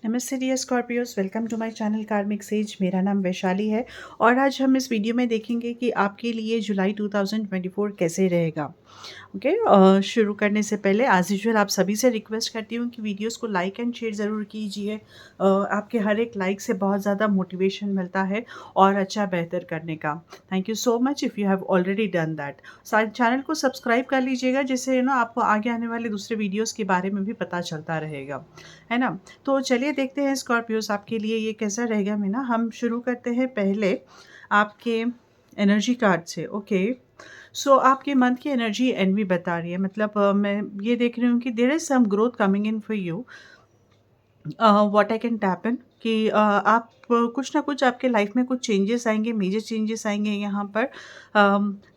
नमस्ते dear Scorpios, welcome to my channel karmic sage. मेरा नाम वैशाली है और आज हम इस वीडियो में देखेंगे कि आपके लिए जुलाई 2024 कैसे रहेगा। ओके, शुरू करने से पहले एज यूजुअल आप सभी से रिक्वेस्ट करती हूँ कि वीडियोस को लाइक एंड शेयर ज़रूर कीजिए। आपके हर एक लाइक से बहुत ज़्यादा मोटिवेशन मिलता है और अच्छा बेहतर करने का। Thank you so much if you have already done that. Channel को सब्सक्राइब कर लीजिएगा, जिससे ना आपको आगे आने वाले दूसरे वीडियोस के बारे में भी पता चलता रहेगा, है ना। तो चलिए देखते हैं स्कॉर्पियोस आपके लिए ये कैसा रहेगा। मैं ना हम शुरू करते हैं पहले आपके एनर्जी कार्ड से। ओके, सो आपके मंथ की एनर्जी एनवी बता रही है, मतलब मैं ये देख रही हूँ कि there is some growth coming in for you. What I can tap in कि आप कुछ ना कुछ आपके लाइफ में कुछ चेंजेस आएंगे, मेजर चेंजेस आएंगे यहाँ पर।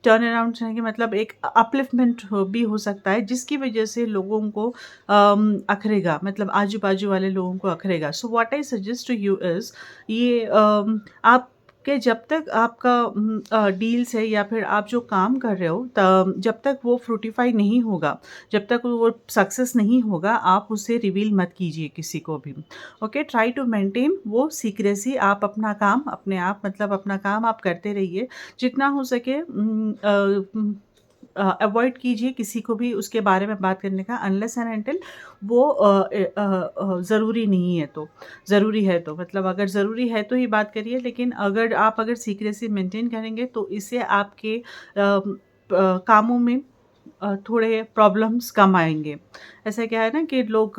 टर्न अराउंड आएंगे, मतलब एक अपलिफ्टमेंट भी हो सकता है, जिसकी वजह से लोगों को अखरेगा, मतलब आजू बाजू वाले लोगों को अखरेगा। So what I suggest to you is ये आप कि जब तक आपका डील्स है या फिर आप जो काम कर रहे हो, जब तक वो फ्रूटिफाई नहीं होगा, जब तक वो सक्सेस नहीं होगा, आप उसे रिवील मत कीजिए किसी को भी। ओके, ट्राई टू मेंटेन वो सीक्रेसी। आप अपना काम अपने आप, मतलब अपना काम आप करते रहिए जितना हो सके। अवॉइड कीजिए किसी को भी उसके बारे में बात करने का, अनलेस एंड अनटिल वो ज़रूरी नहीं है तो। ज़रूरी है तो मतलब अगर ज़रूरी है तो ही बात करिए, लेकिन अगर सीक्रेसी मेंटेन करेंगे तो इससे आपके कामों में थोड़े प्रॉब्लम्स कम आएँगे। ऐसा क्या है ना कि लोग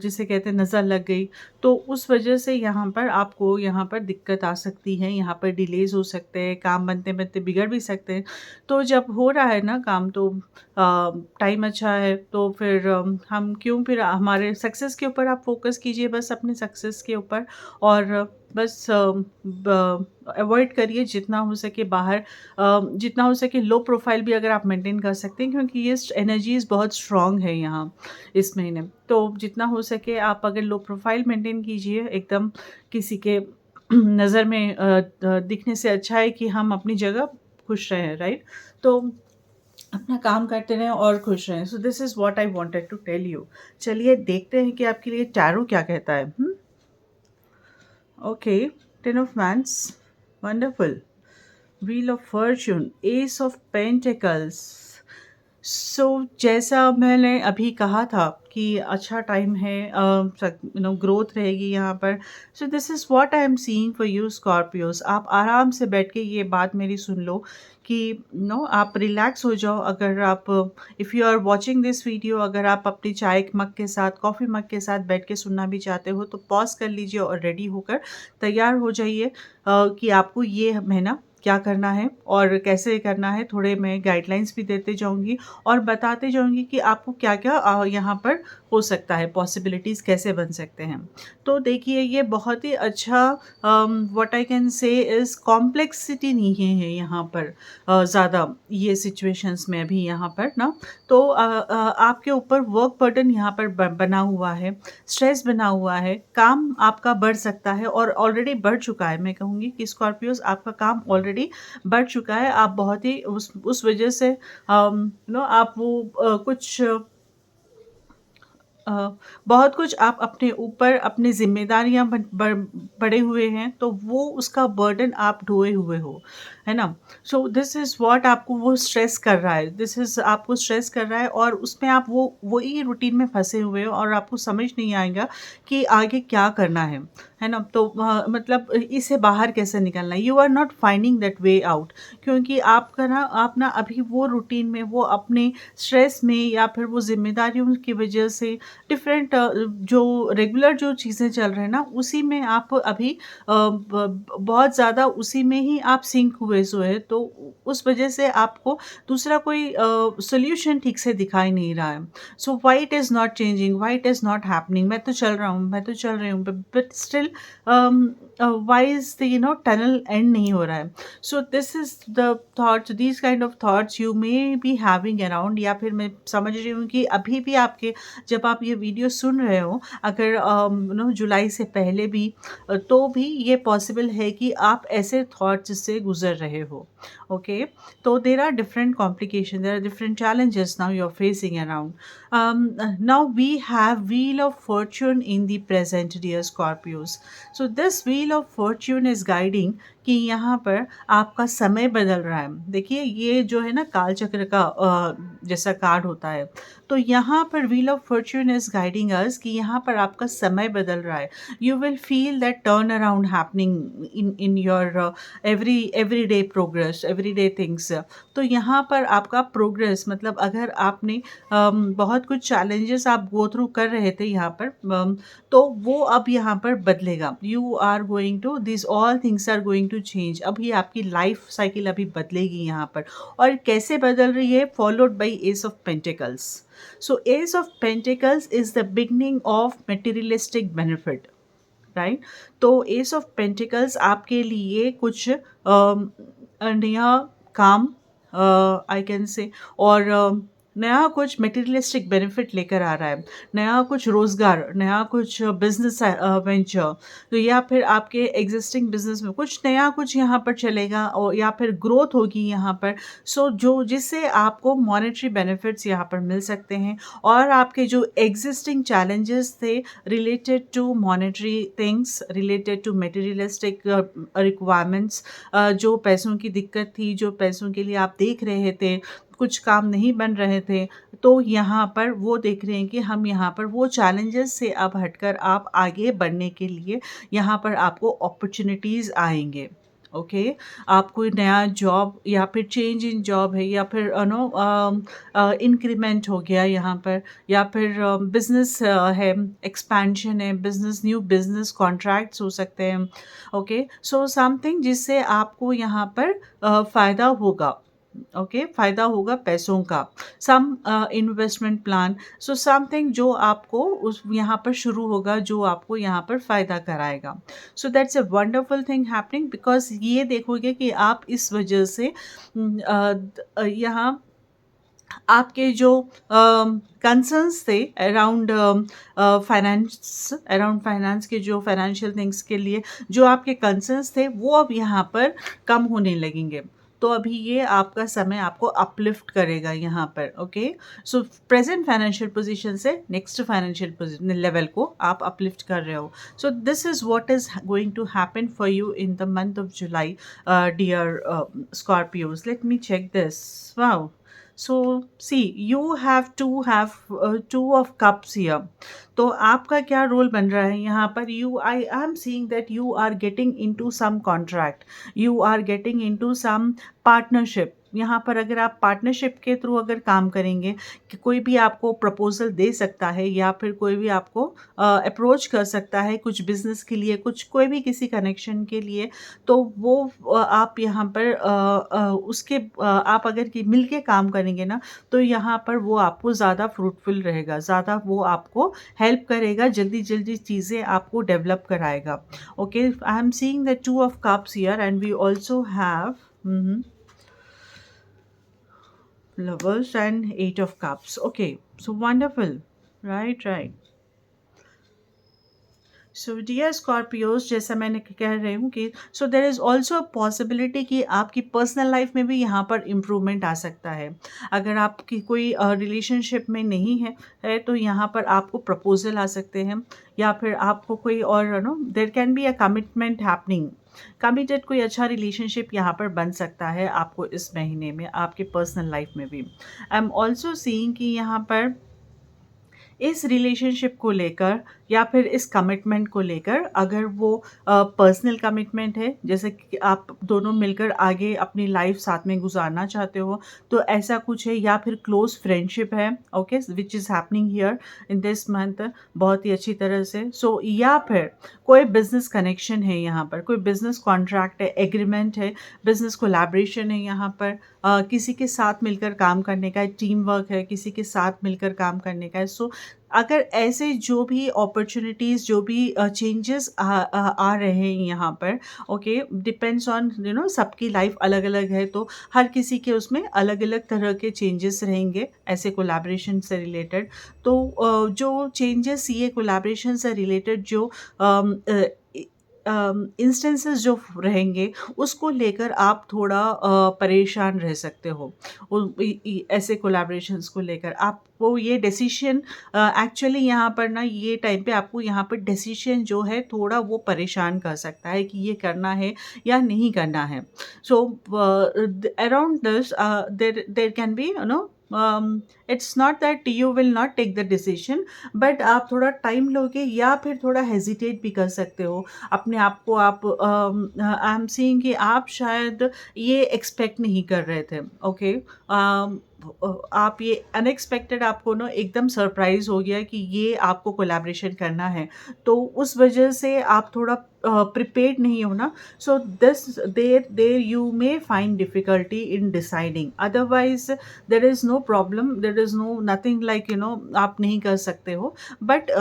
जिसे कहते हैं नज़र लग गई, तो उस वजह से यहाँ पर आपको यहाँ पर दिक्कत आ सकती है, यहाँ पर डिलेज़ हो सकते हैं, काम बनते-बनते बिगड़ भी सकते हैं। तो जब हो रहा है ना काम, तो टाइम अच्छा है, तो फिर हम क्यों फिर हमारे सक्सेस के ऊपर आप फ़ोकस कीजिए, बस अपने सक्सेस के ऊपर। और बस अवॉइड करिए जितना हो सके बाहर, जितना हो सके लो प्रोफाइल भी अगर आप मेंटेन कर सकते हैं, क्योंकि ये एनर्जीज़ बहुत स्ट्रॉन्ग है यहाँ इस महीने। तो जितना हो सके आप अगर लो प्रोफाइल मेंटेन कीजिए, एकदम किसी के नज़र में दिखने से अच्छा है कि हम अपनी जगह खुश रहें, राइट। तो अपना काम करते रहें और खुश रहें। So this is what I wanted to tell you. चलिए देखते हैं कि आपके लिए टैरो क्या कहता है। Okay, ten of wands, wonderful. Wheel of fortune, ace of pentacles. So जैसा मैंने अभी कहा था कि अच्छा टाइम है, ग्रोथ रहेगी यहाँ पर। सो this is what I am seeing for you Scorpios. आप आराम से बैठ के ये बात मेरी सुन लो कि आप रिलैक्स हो जाओ। अगर आप, if you are watching this video, अगर आप अपनी चाय मग के साथ, कॉफ़ी मग के साथ बैठ के सुनना भी चाहते हो, तो पॉज कर लीजिए और रेडी होकर तैयार हो जाइए कि आपको ये महीना क्या करना है और कैसे करना है। थोड़े मैं गाइडलाइंस भी देते जाऊँगी और बताते जाऊँगी कि आपको क्या-क्या यहाँ पर हो सकता है, पॉसिबिलिटीज़ कैसे बन सकते हैं। तो देखिए, ये बहुत ही अच्छा, what I can say is complexity नहीं है यहाँ पर ज़्यादा ये सिचुएशंस में अभी यहाँ पर ना। तो आपके ऊपर वर्क बर्डन यहाँ पर बना हुआ है, स्ट्रेस बना हुआ है, काम आपका बढ़ सकता है और ऑलरेडी बढ़ चुका है। मैं कहूँगी कि स्कॉर्पियोज़ आपका काम ऑलरेडी बढ़ चुका है। आप बहुत ही उस वजह से आप वो कुछ अ, बहुत कुछ आप अपने ऊपर अपनी ज़िम्मेदारियाँ बड़े हुए हैं, तो वो उसका बर्डन आप ढोए हुए हो, है ना? सो दिस इज़ व्हाट आपको वो स्ट्रेस कर रहा है, दिस इज़ आपको स्ट्रेस कर रहा है और उसमें आप वो वही रूटीन में फँसे हुए हो और आपको समझ नहीं आएगा कि आगे क्या करना है ना? तो मतलब इससे बाहर कैसे निकलना है? You are not finding that way out, क्योंकि आप ना अभी वो रूटीन में, वो अपने स्ट्रेस में या फिर वो ज़िम्मेदारियों की वजह से डिफरेंट, जो रेगुलर जो चीज़ें चल रहे हैं ना, उसी में आप अभी बहुत ज़्यादा उसी में ही आप सिंक हुए सो है, तो उस वजह से आपको दूसरा कोई सोल्यूशन ठीक से दिखाई नहीं रहा है। So why it is not changing, why it is not happening. मैं तो चल रहा हूँ, मैं तो चल रही हूँ, but still why is the tunnel and नहीं हो रहा है। सो this is the thoughts, these kind of thoughts you may be having around, या फिर मैं समझ रही हूँ कि अभी भी आपके, जब आप ये वीडियो सुन रहे हो, अगर जुलाई से पहले भी तो भी ये पॉसिबल है कि आप ऐसे थॉट्स से गुजर रहे हो। ओके, तो there are different complication, there are different challenges now you're facing around. Now we have wheel of fortune in the present, dear Scorpios. So this wheel of fortune is guiding कि यहाँ पर आपका समय बदल रहा है। देखिए ये जो है ना काल चक्र का जैसा कार्ड होता है, तो यहाँ पर wheel of Fortune is guiding अस कि यहाँ पर आपका समय बदल रहा है। You will feel that turn around happening in your every day progress, every day things. तो यहाँ पर आपका प्रोग्रेस मतलब अगर आपने बहुत कुछ चैलेंजेस आप गो थ्रू कर रहे थे यहाँ पर, तो वो अब यहाँ पर बदलेगा। You are going to this all things are going to change. अभी आपकी लाइफ साइकिल अभी बदलेगी यहाँ पर। और कैसे बदल रही है? Followed by S of pentacles. So S of pentacles is the beginning of materialistic benefit, right? तो एस ऑफ पेंटिकल्स आपके लिए कुछ नया काम, आई कैन से, और नया कुछ मटेरियलिस्टिक बेनिफिट लेकर आ रहा है, नया कुछ रोज़गार, नया कुछ बिजनेस वेंचर, तो या फिर आपके एग्जिस्टिंग बिजनेस में कुछ नया कुछ यहाँ पर चलेगा, और या फिर ग्रोथ होगी यहाँ पर। सो जो जिससे आपको मॉनेटरी बेनिफिट्स यहाँ पर मिल सकते हैं, और आपके जो एग्जिस्टिंग चैलेंजेस थे related to monetary things, related to materialistic requirements, जो पैसों की दिक्कत थी, जो पैसों के लिए आप देख रहे थे, कुछ काम नहीं बन रहे थे, तो यहाँ पर वो देख रहे हैं कि हम यहाँ पर वो चैलेंजेस से अब हटकर आप आगे बढ़ने के लिए यहाँ पर आपको अपॉर्चुनिटीज़ आएंगे। ओके, आप कोई नया जॉब या फिर चेंज इन जॉब है, या फिर इंक्रीमेंट हो गया यहाँ पर, या फिर बिजनेस है, एक्सपेंशन है, बिजनेस, न्यू बिजनेस कॉन्ट्रैक्ट्स हो सकते हैं। ओके, सो समथिंग जिससे आपको यहाँ पर फ़ायदा होगा। ओके, फ़ायदा होगा पैसों का, some investment plan, so something जो आपको उस यहाँ पर शुरू होगा, जो आपको यहाँ पर फ़ायदा कराएगा। So that's a wonderful thing happening, because ये देखोगे कि आप इस वजह से यहाँ आपके जो कंसर्न्स थे अराउंड फाइनेंस के, जो फाइनेंशियल थिंग्स के लिए जो आपके कंसर्न्स थे, वो अब यहाँ पर कम होने लगेंगे। तो अभी ये आपका समय आपको अपलिफ्ट करेगा यहाँ पर। Okay, so present financial position से नेक्स्ट फाइनेंशियल लेवल को आप अपलिफ्ट कर रहे हो। So this is what is going to happen for you in the month of July, dear Scorpios. Let me check this. Wow. So see, you have two of cups here. तो आपका क्या role बन रहा है यहाँ पर? I am seeing that you are getting into some contract, you are getting into some partnership. यहाँ पर अगर आप पार्टनरशिप के थ्रू अगर काम करेंगे, कि कोई भी आपको प्रपोजल दे सकता है, या फिर कोई भी आपको अप्रोच कर सकता है कुछ बिजनेस के लिए, कुछ कोई भी किसी कनेक्शन के लिए, तो वो आप यहाँ पर आप अगर कि मिल के काम करेंगे ना, तो यहाँ पर वो आपको ज़्यादा फ्रूटफुल रहेगा, ज़्यादा वो आपको हेल्प करेगा, जल्दी जल्दी चीज़ें आपको डेवलप कराएगा। Okay, I am seeing the two of cups here, and we also have lovers and eight of cups. Okay, so wonderful, right. So dear Scorpios, जैसा मैंने कह रही हूँ कि so there is also a possibility कि आपकी personal life में भी यहाँ पर इम्प्रूवमेंट आ सकता है। अगर आपकी कोई रिलेशनशिप में नहीं है तो यहाँ पर आपको प्रपोजल आ सकते हैं, या फिर आपको कोई और देर can be a commitment happening. Committed कोई अच्छा रिलेशनशिप यहाँ पर बन सकता है आपको इस महीने में, आपके पर्सनल लाइफ में भी। आई एम ऑल्सो सीइंग कि यहाँ पर इस रिलेशनशिप को लेकर, या फिर इस कमिटमेंट को लेकर, अगर वो पर्सनल कमिटमेंट है, जैसे कि आप दोनों मिलकर आगे अपनी लाइफ साथ में गुजारना चाहते हो, तो ऐसा कुछ है, या फिर क्लोज फ्रेंडशिप है, okay, which is happening here in this month बहुत ही अच्छी तरह से। सो या फिर कोई बिजनेस कनेक्शन है यहाँ पर, कोई बिजनेस कॉन्ट्रैक्ट है, एग्रीमेंट है, बिजनेस कोलैबोरेशन है यहाँ पर, किसी के साथ मिलकर काम करने का है, टीम वर्क है, किसी के साथ मिलकर काम करने का है। सो अगर ऐसे जो भी अपॉर्चुनिटीज़, जो भी चेंजेस आ रहे हैं यहाँ पर, ओके, डिपेंड्स ऑन सबकी लाइफ अलग अलग है, तो हर किसी के उसमें अलग अलग तरह के चेंजेस रहेंगे ऐसे कोलैबोरेशन से रिलेटेड। तो जो चेंजेस ये कोलैबोरेशन से रिलेटेड जो इंस्टेंसेस जो रहेंगे उसको लेकर आप थोड़ा परेशान रह सकते हो। ऐसे कोलैबोरेशंस को लेकर आपको ये डिसीजन, एक्चुअली यहाँ पर ना ये टाइम पे आपको यहाँ पर डिसीजन जो है थोड़ा वो परेशान कर सकता है कि ये करना है या नहीं करना है। So around this there there can be it's not that you will not take the decision, but आप थोड़ा टाइम लोगे या फिर थोड़ा हेजिटेट भी कर सकते हो अपने आप को। आप आई एम सीइंग कि आप शायद ये एक्सपेक्ट नहीं कर रहे थे, ओके। आप ये अनएक्सपेक्टेड आपको ना एकदम सरप्राइज हो गया कि ये आपको कोलैबोरेशन करना है, तो उस वजह से आप थोड़ा प्रिपेयर्ड नहीं हो ना। So this there there you may find difficulty in deciding, otherwise there is no problem, there is no nothing like आप नहीं कर सकते हो। बट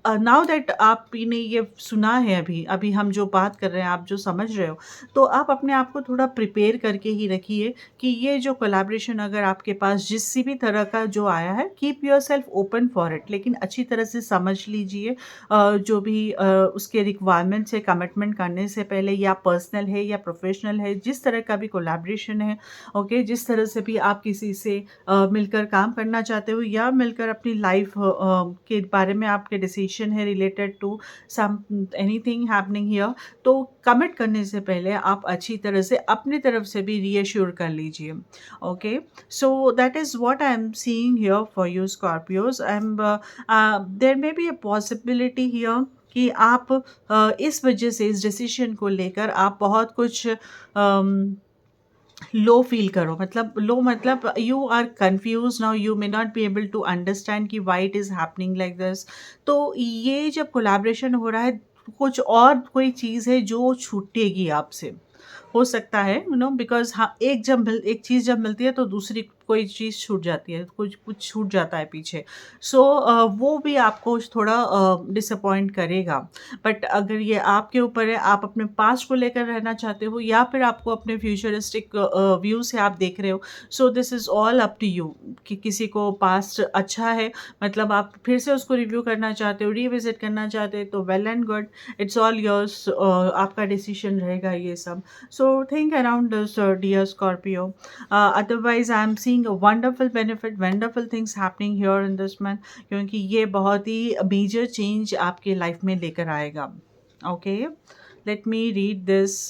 नाउ दैट आपने ये सुना है, अभी अभी हम जो बात कर रहे हैं, आप जो समझ रहे हो, तो आप अपने आप को थोड़ा प्रिपेयर करके ही रखिए कि ये जो कोलैबोरेशन अगर आपके पास जिस भी तरह का जो आया है, keep your self open for it, लेकिन अच्छी तरह से समझ लीजिए जो भी उसके रिक्वायरमेंट्स है कमिटमेंट करने से पहले, या पर्सनल है या प्रोफेशनल है, जिस तरह का भी कोलैबोरेशन है, ओके, जिस तरह से भी आप किसी से मिलकर काम करना चाहते हो या मिलकर अपनी लाइफ के बारे में आपके डिसीजन है related to some anything happening here, तो कमिट करने से पहले आप अच्छी तरह से अपनी तरफ से भी रीअश्योर कर लीजिए, okay. So that is what I am seeing here for you Scorpios. I am there may be a possibility here कि आप इस वजह से इस डिसीजन को लेकर आप बहुत कुछ लो फील करो, मतलब लो मतलब you are confuse now, you may not be able to understand कि why it is happening like this. तो ये जब कोलैबोरेशन हो रहा है, कुछ और कोई चीज़ है जो छूटेगी आपसे, हो सकता है बिकॉज़ हाँ, एक चीज़ जब मिलती है तो दूसरी कोई चीज़ छूट जाती है, कुछ कुछ छूट जाता है पीछे। सो वो भी आपको थोड़ा डिसअपॉइंट करेगा। बट अगर ये आपके ऊपर है, आप अपने पास्ट को लेकर रहना चाहते हो या फिर आपको अपने फ्यूचरिस्टिक व्यू से आप देख रहे हो, so this is all up to you कि किसी को पास्ट अच्छा है, मतलब आप फिर से उसको रिव्यू करना चाहते हो, रिविज़िट करना चाहते हो, तो well and good, it's all yours, आपका डिसीजन रहेगा ये सब। So think around this, dear Scorpio. Otherwise, I'm seeing a wonderful benefit, wonderful things happening here in this month, क्योंकि ये बहुत ही major change आपके life में लेकर आएगा. Okay, let me read this.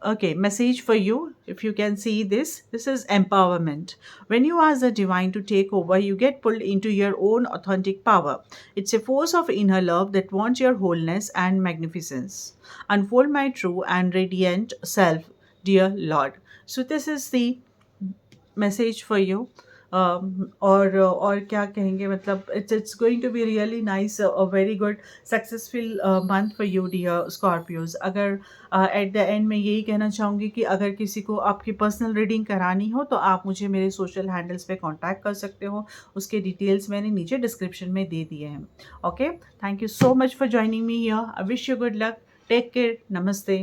Okay, message for you. If you can see this, this is empowerment. When you ask the divine to take over, you get pulled into your own authentic power. It's a force of inner love that wants your wholeness and magnificence. Unfold my true and radiant self, dear Lord. So, this is the message for you. और क्या कहेंगे, मतलब it's going to be really nice, very good successful month for you dear Scorpios. अगर at the end मैं यही कहना चाहूँगी कि अगर किसी को आपकी पर्सनल रीडिंग करानी हो तो आप मुझे मेरे सोशल हैंडल्स पे कांटेक्ट कर सकते हो, उसके डिटेल्स मैंने नीचे डिस्क्रिप्शन में दे दिए हैं। Okay, thank you so much for joining me here. I wish you good luck, take care, नमस्ते।